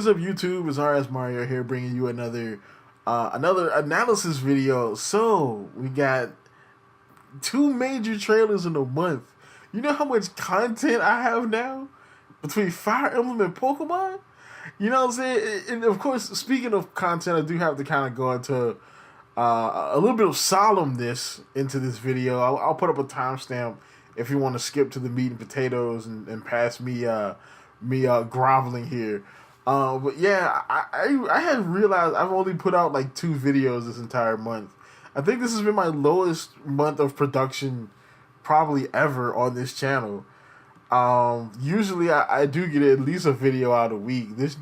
up, YouTube? It's RS Mario here, bringing you another analysis video. So we got two major trailers in a month. You know how much content I have now between Fire Emblem and Pokemon? You know what I'm saying? And of course, speaking of content, I do have to kind of go into a little bit of solemnness into this video. I'll put up a timestamp if you want to skip to the meat and potatoes and pass me groveling here. But yeah, I had realized I've only put out like 2 videos this entire month. I think this has been my lowest month of production probably ever on this channel. Usually I do get at least a video out a week. This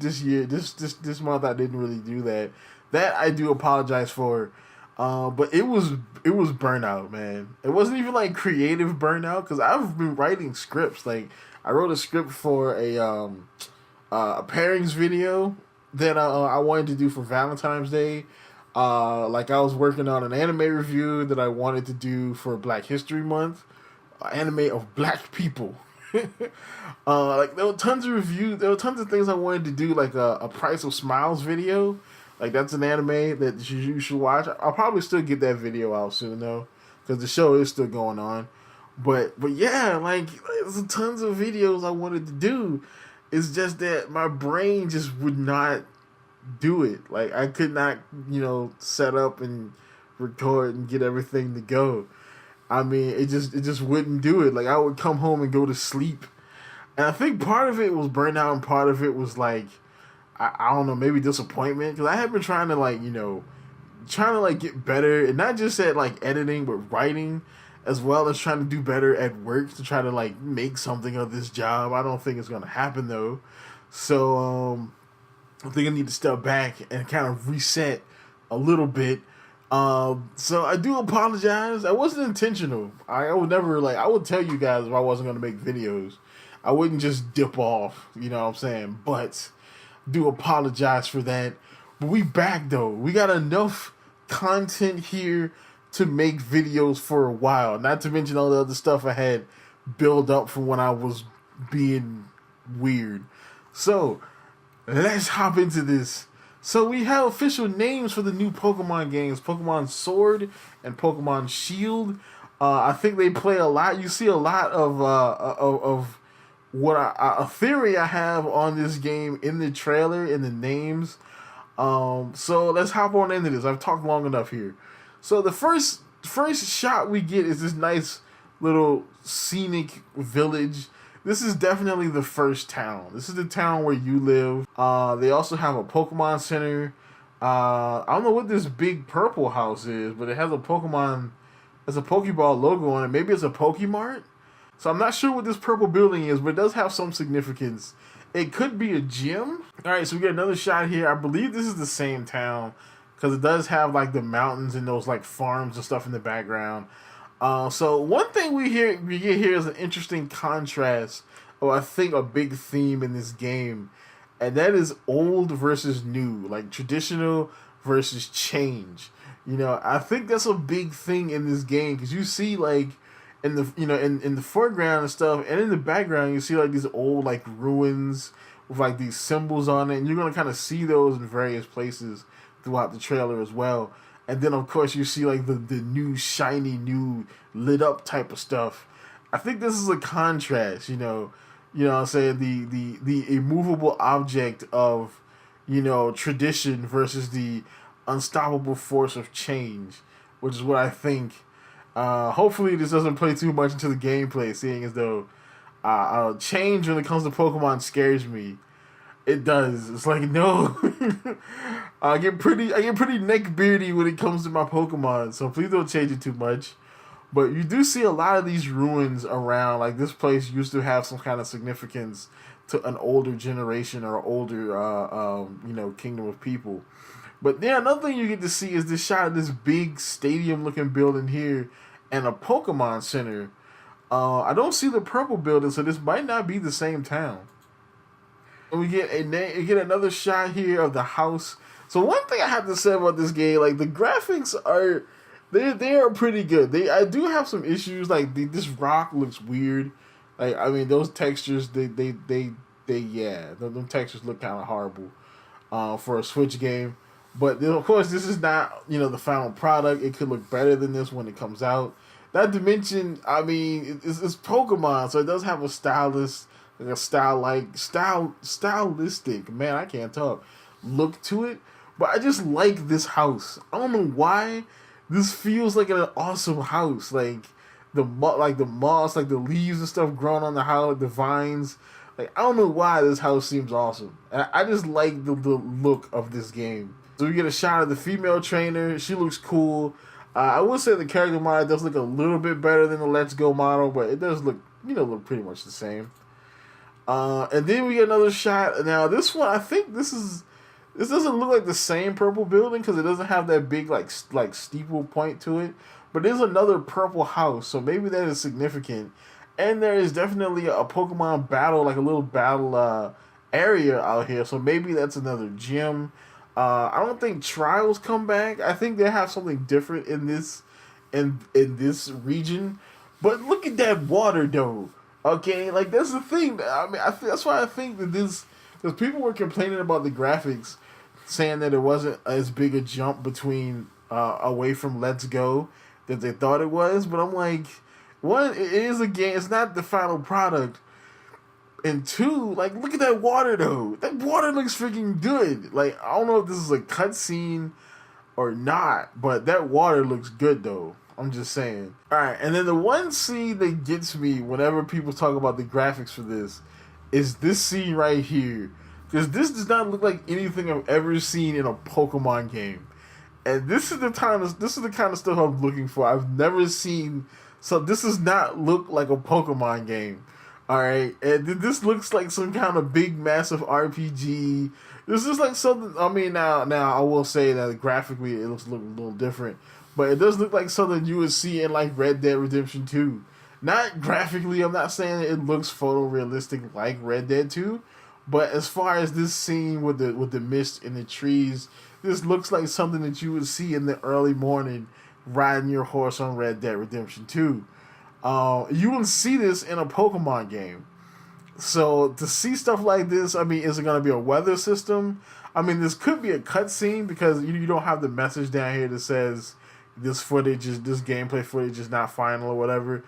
month I didn't really do that. That I do apologize for. But it was burnout, man. It wasn't even like creative burnout, because I've been writing scripts. Like I wrote a script for a pairings video that I wanted to do for Valentine's Day. Like I was working on an anime review that I wanted to do for Black History Month, anime of black people. Like there were tons of reviews. There were tons of things I wanted to do, like a Price of Smiles video. Like that's an anime that you should watch. I'll probably still get that video out soon though, because the show is still going on. But yeah, like there's tons of videos I wanted to do. It's just that my brain just would not do it. Like I could not, set up and record and get everything to go. I mean, it just wouldn't do it. Like I would come home and go to sleep. And I think part of it was burnout and part of it was like, I don't know, maybe disappointment. Because I have been trying to get better, and not just at like editing, but writing, as well as trying to do better at work to try to like make something of this job. I don't think it's gonna happen though. So I think I need to step back and kind of reset a little bit. So I do apologize. I wasn't intentional. I would never I would tell you guys if I wasn't gonna make videos. I wouldn't just dip off. You know what I'm saying? But do apologize for that. But we back though. We got enough content here to make videos for a while. Not to mention all the other stuff I had built up from when I was being weird. So let's hop into this. So we have official names for the new Pokemon games: Pokemon Sword and Pokemon Shield. I think they play a lot. You see a lot of what a theory I have on this game in the trailer, in the names. So let's hop on into this. I've talked long enough here. So the first shot we get is this nice little scenic village. This is definitely the first town. This is the town where you live. They also have a Pokemon Center. I don't know what this big purple house is, but it has a Pokemon. There's a Pokeball logo on it. Maybe it's a Pokemart. So I'm not sure what this purple building is, but it does have some significance. It could be a gym. All right, so we get another shot here. I believe this is the same town, because it does have like the mountains and those like farms and stuff in the background. So one thing we get here is an interesting contrast, or I think a big theme in this game, and that is old versus new, like traditional versus change. I think that's a big thing in this game, because you see like in the in the foreground and stuff, and in the background you see like these old like ruins with like these symbols on it, and you're gonna kind of see those in various places throughout the trailer as well. And then of course you see like the new shiny, new lit up type of stuff. I think this is a contrast, you know what I'm saying, the immovable object of tradition versus the unstoppable force of change, which is what I think. Hopefully this doesn't play too much into the gameplay, seeing as though change when it comes to Pokemon scares me. It does. It's like, no. I get pretty neck beardy when it comes to my Pokemon, so please don't change it too much. But you do see a lot of these ruins around. Like this place used to have some kind of significance to an older generation or older kingdom of people. But yeah, another thing you get to see is this shot of this big stadium looking building here and a Pokemon Center. I don't see the purple building, so this might not be the same town. And we get another shot here of the house. So one thing I have to say about this game, like the graphics are, they are pretty good. I do have some issues. Like this rock looks weird. Like I mean those textures, them textures look kind of horrible. for a Switch game. But of course, this is not, you know, the final product. It could look better than this when it comes out. Not to mention, I mean, it's Pokemon, so it does have a stylistic. Man, I can't talk. Look to it, but I just like this house. I don't know why. This feels like an awesome house. Like the moss, like the leaves and stuff growing on the house, like the vines. Like, I don't know why this house seems awesome. I just like the look of this game. So we get a shot of the female trainer. She looks cool. I would say the character model does look a little bit better than the Let's Go model, but it does look, look pretty much the same. And then we get another shot. Now this one, I think this doesn't look like the same purple building because it doesn't have that big like steeple point to it. But there's another purple house, so maybe that is significant. And there is definitely a Pokemon battle, like a little battle area out here. So maybe that's another gym. I don't think trials come back. I think they have something different in this this region. But look at that water though. Okay, like that's the thing. I mean, that's why I think that this, because people were complaining about the graphics, saying that it wasn't as big a jump between away from Let's Go that they thought it was. But I'm like, one, it is a game. It's not the final product. And two, like, look at that water though. That water looks freaking good. Like, I don't know if this is a cutscene or not, but that water looks good though. I'm just saying. Alright, and then the one scene that gets me whenever people talk about the graphics for this is this scene right here. Because this does not look like anything I've ever seen in a Pokemon game. And this is the kind of stuff I'm looking for. I've never seen, so this does not look like a Pokemon game. Alright, and this looks like some kind of big, massive RPG. This is like something, I mean, now I will say that graphically it looks a little different. But it does look like something you would see in like Red Dead Redemption 2. Not graphically, I'm not saying it looks photorealistic like Red Dead 2. But as far as this scene with the mist in the trees, this looks like something that you would see in the early morning riding your horse on Red Dead Redemption 2. You will see this in a Pokemon game. So to see stuff like this, I mean, is it going to be a weather system? I mean, this could be a cutscene because you don't have the message down here that says this gameplay footage is not final or whatever.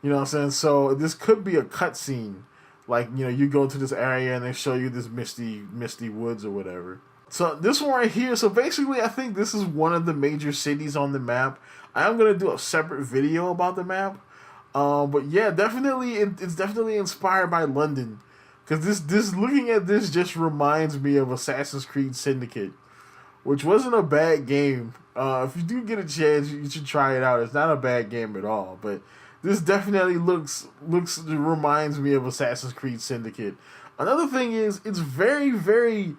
You know what I'm saying? So this could be a cutscene. Like, you go to this area and they show you this misty woods or whatever. So this one right here, so basically I think this is one of the major cities on the map. I am going to do a separate video about the map. But yeah, definitely, it's definitely inspired by London. Because this looking at this just reminds me of Assassin's Creed Syndicate, which wasn't a bad game. If you do get a chance, you should try it out. It's not a bad game at all, but this definitely reminds me of Assassin's Creed Syndicate. Another thing is, it's very, very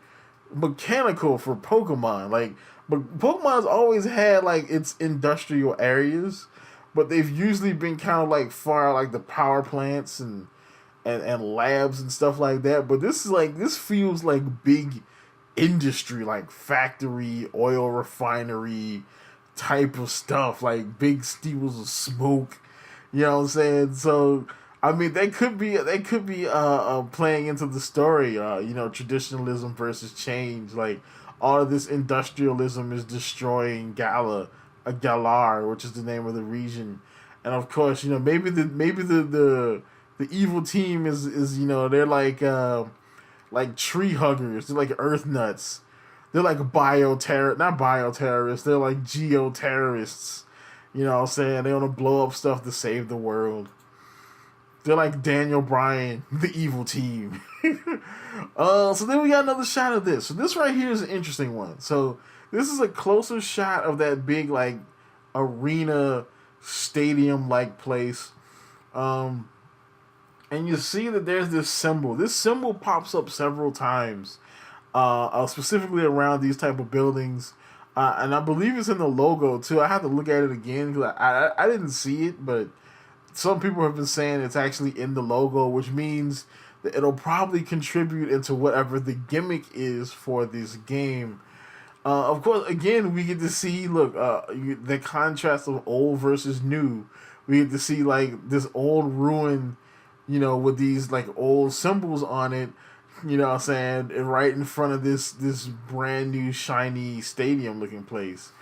mechanical for Pokemon. Like, but Pokemon's always had like its industrial areas, but they've usually been kind of like far like the power plants and labs and stuff like that. But this feels like big industry, like factory, oil refinery type of stuff, like big steeples of smoke. You know what I'm saying? So I mean, they could be playing into the story. Traditionalism versus change. Like all of this industrialism is destroying Galar, which is the name of the region, and of course, maybe the evil team is they're like tree huggers. They're like earth nuts. They're like not bioterrorists. They're like geoterrorists. You know what I'm saying? They want to blow up stuff to save the world. They're like Daniel Bryan, the evil team. So then we got another shot of this. So this right here is an interesting one. So this is a closer shot of that big like arena stadium like place. And you see that there's this symbol. This symbol pops up several times, specifically around these type of buildings. And I believe it's in the logo too. I have to look at it again because I didn't see it, but some people have been saying it's actually in the logo, which means that it'll probably contribute into whatever the gimmick is for this game. Of course, again, we get to see, the contrast of old versus new. We get to see, like, this old ruin, with these, like, old symbols on it You know what I'm saying? And right in front of this brand new shiny stadium looking place.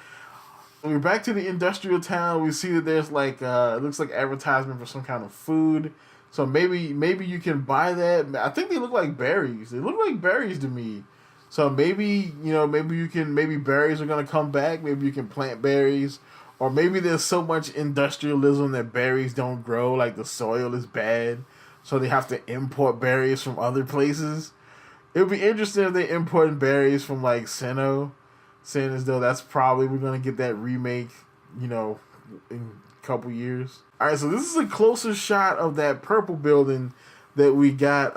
We're back to the industrial town. We see that there's like it looks like advertisement for some kind of food. So maybe you can buy that. I think they look like berries. They look like berries to me. So maybe maybe you can maybe berries are gonna come back. Maybe you can plant berries, or maybe there's so much industrialism that berries don't grow. Like the soil is bad, so they have to import berries from other places. It would be interesting if they imported berries from like Sinnoh, saying as though that's probably we're gonna get that remake, in a couple years. All right, so this is a closer shot of that purple building that we got.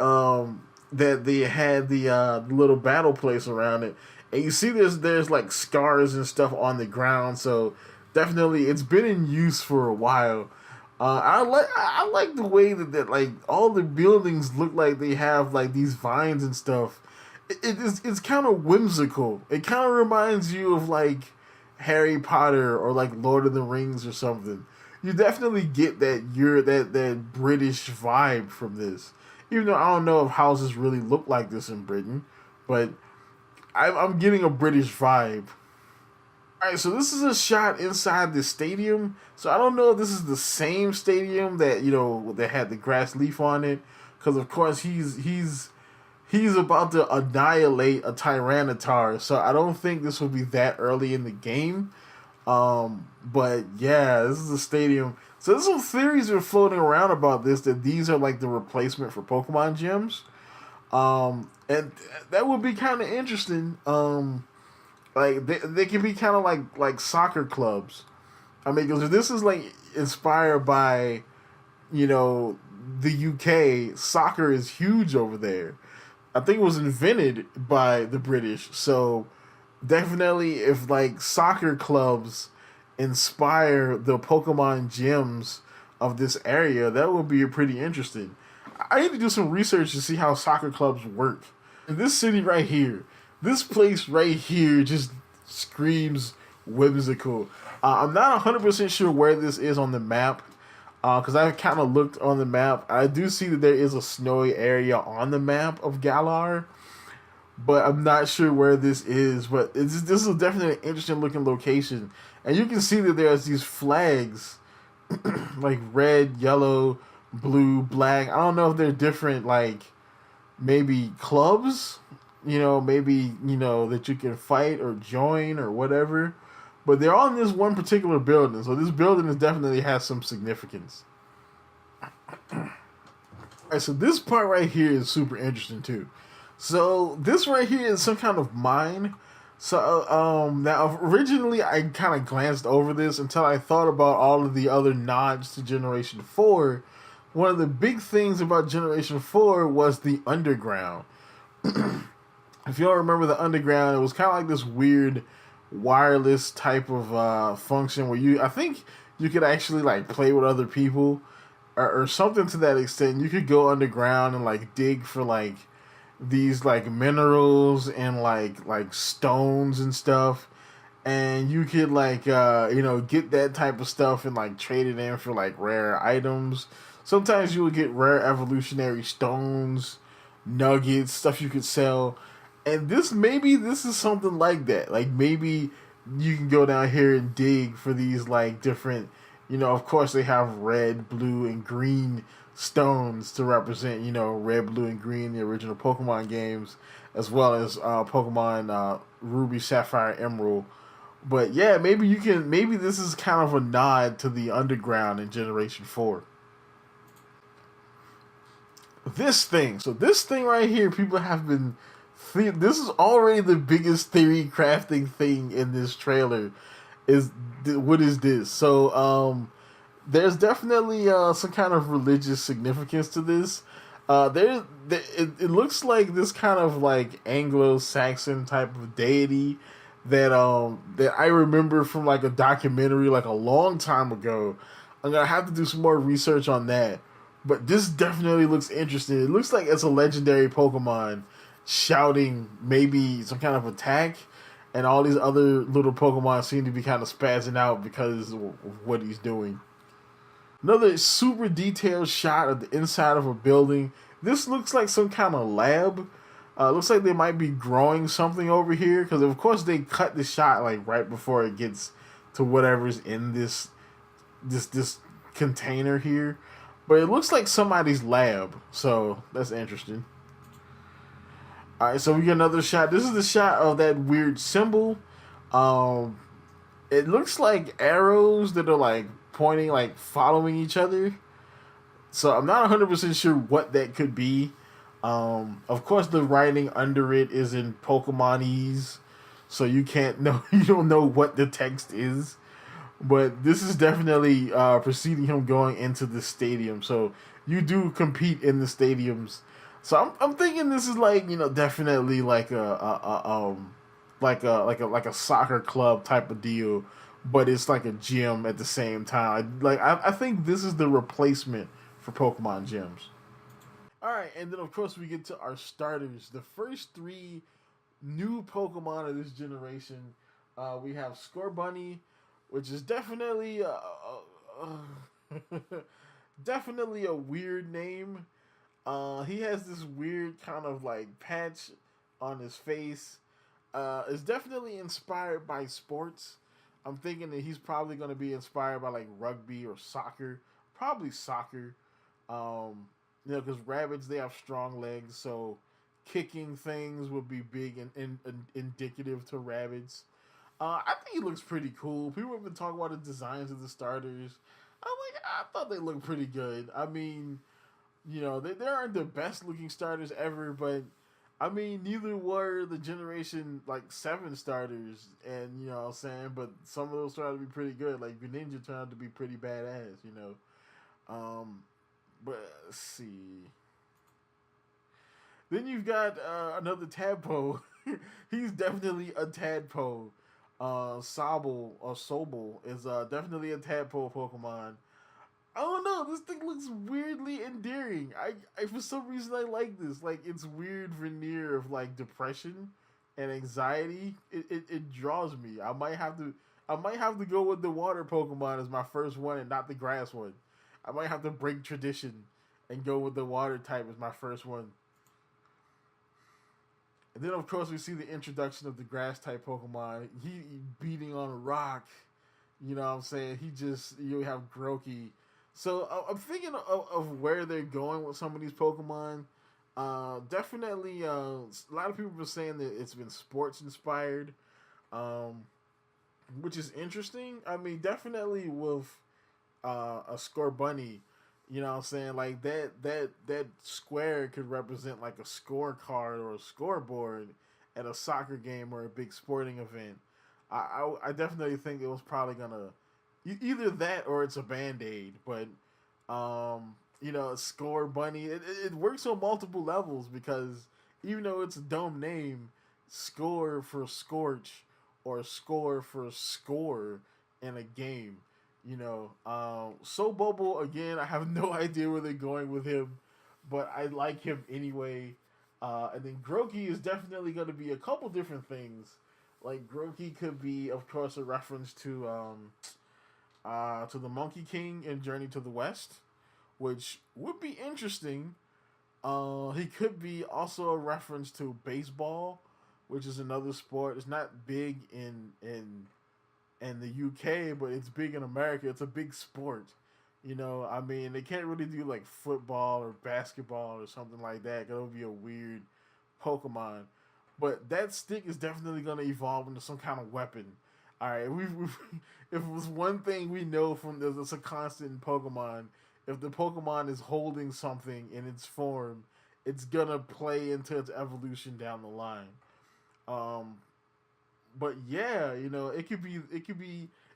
That they had the little battle place around it, and you see there's like scars and stuff on the ground. So definitely, it's been in use for a while. I like the way that like all the buildings look like they have like these vines and stuff. It's kind of whimsical. It kind of reminds you of like Harry Potter or like Lord of the Rings or something. You definitely get that British vibe from this. Even though I don't know if houses really look like this in Britain, but I'm getting a British vibe. Alright, so this is a shot inside the stadium. So I don't know if this is the same stadium that, that had the grass leaf on it. Because, of course, he's about to annihilate a Tyranitar. So I don't think this will be that early in the game. But, yeah, this is a stadium. So there's some theories are floating around about this, that these are, like, the replacement for Pokemon gyms. And that would be kind of interesting. Like they can be kind of like soccer clubs. I mean, because this is like inspired by, the UK. Soccer is huge over there. I think it was invented by the British. So definitely, if like soccer clubs inspire the Pokemon gyms of this area, that would be pretty interesting. I need to do some research to see how soccer clubs work. In this city right here, this place right here just screams whimsical. I'm not 100% sure where this is on the map, because I've kind of looked on the map. I do see that there is a snowy area on the map of Galar, but I'm not sure where this is. But this is definitely an interesting looking location. And you can see that there's these flags, like red, yellow, blue, black. I don't know if they're different, like maybe clubs, maybe, that you can fight or join or whatever. But they're all in this one particular building. So this building definitely has some significance. Alright, so this part right here is super interesting too. So this right here is some kind of mine. So now originally I kind of glanced over this until I thought about all of the other nods to Generation 4. One of the big things about Generation 4 was the underground. If y'all remember the underground, it was kind of like this weird wireless type of function where I think you could actually like play with other people or something to that extent. You could go underground and like dig for like these like minerals and like stones and stuff, and you could like get that type of stuff and like trade it in for like rare items. Sometimes you would get rare evolutionary stones, nuggets, stuff you could sell. And maybe this is something like that. Like maybe you can go down here and dig for these like different, of course they have red, blue, and green stones to represent, red, blue, and green, the original Pokemon games, as well as Pokemon Ruby, Sapphire, Emerald. But yeah, maybe this is kind of a nod to the underground in Generation 4. This thing right here, people have been. This is already the biggest theory crafting thing in this trailer. What is this? So there's definitely some kind of religious significance to this. It looks like this kind of like Anglo-Saxon type of deity that I remember from like a documentary like a long time ago. I'm gonna have to do some more research on that. But this definitely looks interesting. It looks like it's a legendary Pokemon shouting maybe some kind of attack, and all these other little Pokemon seem to be kind of spazzing out because of what he's doing. Another super detailed shot of the inside of a building. This looks like some kind of lab. Looks like they might be growing something over here because, of course, they cut the shot like right before it gets to whatever's in this container here. But it looks like somebody's lab, so that's interesting. All right, so we get another shot. This is the shot of that weird symbol. Um, it looks like arrows that are like pointing, like following each other. So I'm not 100% sure what that could be. Of course, the writing under it is in Pokemonese, so you can't know. You don't know what the text is. But this is definitely preceding him going into the stadium. So you do compete in the stadiums. So I'm thinking this is like, definitely like a soccer club type of deal, but it's like a gym at the same time. I think this is the replacement for Pokemon gyms. All right, and then of course we get to our starters. The first three new Pokemon of this generation. We have Scorbunny, which is definitely definitely a weird name. He has this weird kind of like patch on his face. It's definitely inspired by sports. I'm thinking that he's probably going to be inspired by like rugby or soccer. Probably soccer. Because rabbits, they have strong legs, so kicking things would be big and indicative to rabbits. I think he looks pretty cool. People have been talking about the designs of the starters. I thought they looked pretty good. I mean, they aren't the best looking starters ever, but I mean, neither were the generation like 7 starters, and what I'm saying, but some of those turned out to be pretty good. Like Greninja turned out to be pretty badass. But let's see. Then you've got another tadpole. He's definitely a tadpole. Sobble or Sobble is definitely a tadpole Pokemon. I don't know. This thing looks weirdly endearing. I for some reason I like this. Like it's weird veneer of like depression and anxiety. It draws me. I might have to go with the water Pokemon as my first one and not the grass one. I might have to break tradition and go with the water type as my first one. And then, of course, we see the introduction of the grass type Pokemon. He beating on a rock. You know what I'm saying? You have Groki. So I'm thinking of where they're going with some of these Pokemon. Definitely, a lot of people have been saying that it's been sports inspired, which is interesting. I mean, definitely with a Scorbunny, you know what I'm saying? Like that square could represent like a scorecard or a scoreboard at a soccer game or a big sporting event. I definitely think it was probably gonna either that or it's a band-aid, but Scorbunny it works on multiple levels because even though it's a dumb name, score for scorch or score for score in a game. So Bobo again. I have no idea where they're going with him, but I like him anyway. And then Groki is definitely going to be a couple different things. Like Groki could be, of course, a reference to the Monkey King in Journey to the West, which would be interesting. He could be also a reference to baseball, which is another sport. It's not big in the UK, but it's big in America. It's a big sport. I mean, they can't really do like football or basketball or something like that. That would be a weird Pokemon. But that stick is definitely going to evolve into some kind of weapon. All right, if it was one thing we know from there's a constant in Pokemon, if the Pokemon is holding something in its form, it's gonna play into its evolution down the line. Um, but yeah,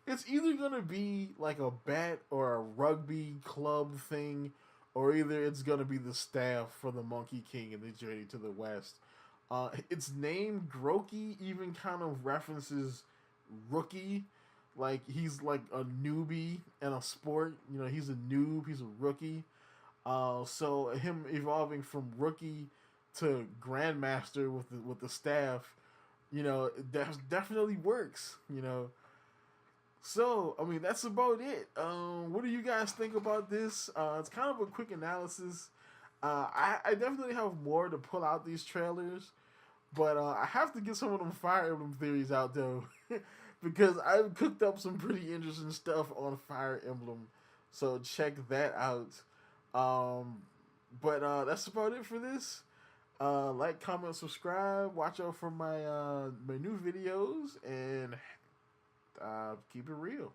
it's either gonna be like a bat or a rugby club thing, or either it's gonna be the staff for the Monkey King in the Journey to the West. Its name Groki even kind of references rookie, like he's like a newbie in a sport. He's a noob, he's a rookie. So him evolving from rookie to grandmaster with the staff, that definitely works. So I mean that's about it. What do you guys think about this? It's kind of a quick analysis. I definitely have more to pull out these trailers. But I have to get some of them Fire Emblem theories out though, because I've cooked up some pretty interesting stuff on Fire Emblem. So check that out. But that's about it for this. Like, comment, subscribe. Watch out for my my new videos, and keep it real.